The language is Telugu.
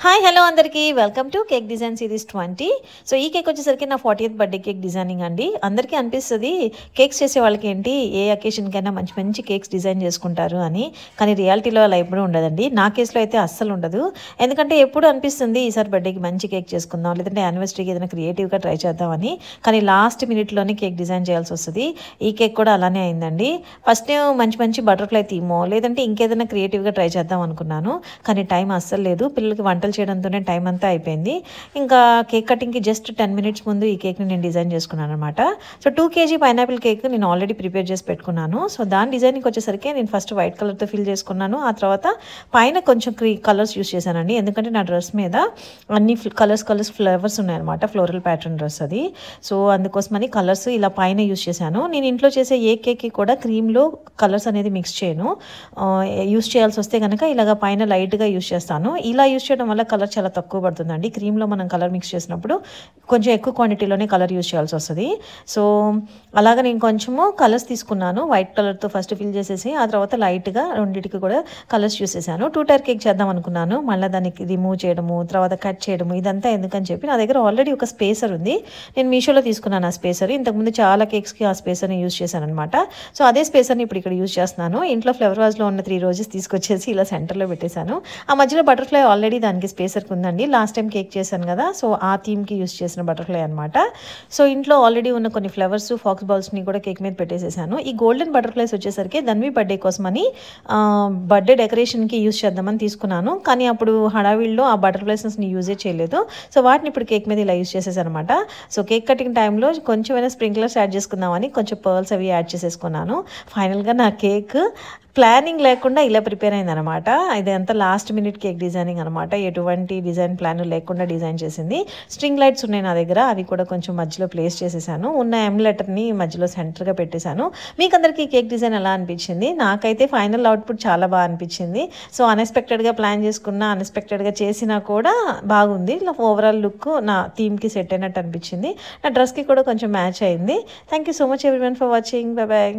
హాయ్ హలో అందరికీ welcome to cake design series 20. So ఈ కేక్ వచ్చేసరికి నా 40th బర్త్డే కేక్ డిజైనింగ్ అండి. అందరికీ అనిపిస్తుంది కేక్స్ చేసే వాళ్ళకి ఏంటి ఏ అకేషన్కైనా మంచి మంచి కేక్స్ డిజైన్ చేసుకుంటారు అని. కానీ రియాలిటీలో అలా ఎప్పుడూ ఉండదండి. నా కేసులో అయితే అస్సలు ఉండదు. ఎందుకంటే ఎప్పుడు అనిపిస్తుంది ఈసారి బర్త్డేకి మంచి కేక్ చేసుకుందాం, లేదంటే యానివర్సరీకి ఏదైనా క్రియేటివ్గా ట్రై చేద్దామని. కానీ లాస్ట్ మినిట్లోనే కేక్ డిజైన్ చేయాల్సి వస్తుంది. ఈ కేక్ కూడా అలానే అయిందండి. ఫస్ట్ నేను మంచి మంచి బటర్ఫ్లై థీమో లేదంటే ఇంకేదైనా క్రియేటివ్గా ట్రై చేద్దాం అనుకున్నాను. కానీ టైం అస్సలు లేదు. పిల్లలకి వంటలు చేయడంతోనే టైం అంతా అయిపోయింది. ఇంకా కేక్ కటింగ్కి జస్ట్ 10 minutes ముందు ఈ కేక్ని నేను డిజైన్ చేసుకున్నాను అనమాట. సో 2 kg పైనాపిల్ కేక్ నేను ఆల్రెడీ ప్రిపేర్ చేసి పెట్టుకున్నాను. సో దాని డిజైనింగ్ వచ్చేసరికి నేను ఫస్ట్ వైట్ కలర్తో ఫిల్ చేసుకున్నాను. ఆ తర్వాత పైన కొంచెం కలర్స్ యూస్ చేశానండి. ఎందుకంటే నా డ్రెస్ మీద అన్ని కలర్స్ ఫ్లవర్స్ ఉన్నాయన్నమాట. ఫ్లోరల్ ప్యాటర్న్ డ్రెస్ అది. సో అందుకోసమని కలర్స్ ఇలా పైన యూస్ చేశాను. నేను ఇంట్లో చేసే ఏ కేక్కి కూడా క్రీమ్లో కలర్స్ అనేది మిక్స్ చేయను. యూస్ చేయాల్సి వస్తే కనుక ఇలాగ పైన లైట్గా యూస్ చేస్తాను. ఇలా యూస్ చేయడం వల్ల కలర్ చాలా తక్కువ పడుతుందండి. క్రీమ్లో మనం కలర్ మిక్స్ చేసినప్పుడు కొంచెం ఎక్కువ క్వాంటిటీలోనే కలర్ యూస్ చేయాల్సి వస్తుంది. సో అలాగ నేను కొంచెము కలర్స్ తీసుకున్నాను. వైట్ కలర్తో ఫస్ట్ ఫిల్ చేసేసి ఆ తర్వాత లైట్గా రెండింటికి కూడా కలర్స్ యూస్ చేశాను. 2 tier కేక్ చేద్దాం అనుకున్నాను. మళ్ళీ దానికి రిమూవ్ చేయడము, తర్వాత కట్ చేయడము ఇదంతా ఎందుకని చెప్పి నా దగ్గర ఆల్రెడీ ఒక స్పేసర్ ఉంది. నేను మీషోలో తీసుకున్నాను ఆ స్పేసర్. ఇంతకుముందు చాలా కేక్స్కి ఆ స్పేసర్ని యూస్ చేశాను అనమాట. సో అదే స్పేసర్ని ఇప్పుడు ఇక్కడ యూస్ చేస్తున్నాను. ఇంట్లో ఫ్లవర్ వాజ్లో ఉన్న 3 roses తీసుకొచ్చేసి ఇలా సెంటర్లో పెట్టేశాను. ఆ మధ్యలో బటర్ఫ్లై ఆల్రెడీ దానికి స్పేసర్కి ఉందండి. లాస్ట్ టైం కేక్ చేశాను కదా, సో ఆ థీమ్కి యూస్ చేసిన బటర్ఫ్లై అనమాట. సో ఇంట్లో ఆల్రెడీ ఉన్న కొన్ని ఫ్లవర్స్, ఫాక్స్ బాల్స్ని కూడా కేక్ మీద పెట్టేసేసాను. ఈ గోల్డెన్ బటర్ఫ్లైస్ వచ్చేసరికి ధన్వి బర్త్డే కోసమని బర్త్డే డెకరేషన్కి యూస్ చేద్దామని తీసుకున్నాను. కానీ అప్పుడు హడావిడిలో ఆ బటర్ఫ్లైస్ని యూజే చేయలేదు. సో వాటిని ఇప్పుడు కేక్ మీద ఇలా యూస్ చేసేసాను అనమాట. సో కేక్ కటింగ్ టైంలో కొంచెమైనా స్ప్రింక్లర్స్ యాడ్ చేసుకుందామని కొంచెం పర్ల్స్ అవి యాడ్ చేసేసుకున్నాను. ఫైనల్గా నా కేక్ ప్లానింగ్ లేకుండా ఇలా ప్రిపేర్ అయిందనమాట. ఇదంతా లాస్ట్ మినిట్ కేక్ డిజైనింగ్ అనమాట. ఎటువంటి డిజైన్ ప్లాన్ లేకుండా డిజైన్ చేసింది. స్ట్రింగ్ లైట్స్ ఉన్నాయి నా దగ్గర, అవి కూడా కొంచెం మధ్యలో ప్లేస్ చేసేసాను. ఉన్న ఎం లెటర్ని మధ్యలో సెంటర్గా పెట్టేశాను. మీకు అందరికీ కేక్ డిజైన్ ఎలా అనిపించింది? నాకైతే ఫైనల్ అవుట్పుట్ చాలా బాగా అనిపించింది. సో అన్ఎక్స్పెక్టెడ్గా ప్లాన్ చేసుకున్నా, అన్ఎక్స్పెక్టెడ్గా చేసినా కూడా బాగుంది. ఓవరాల్ లుక్ నా థీమ్కి సెట్ అయినట్టు అనిపించింది. నా డ్రెస్కి కూడా కొంచెం మ్యాచ్ అయింది. Thank you so much everyone for watching. Bye bye.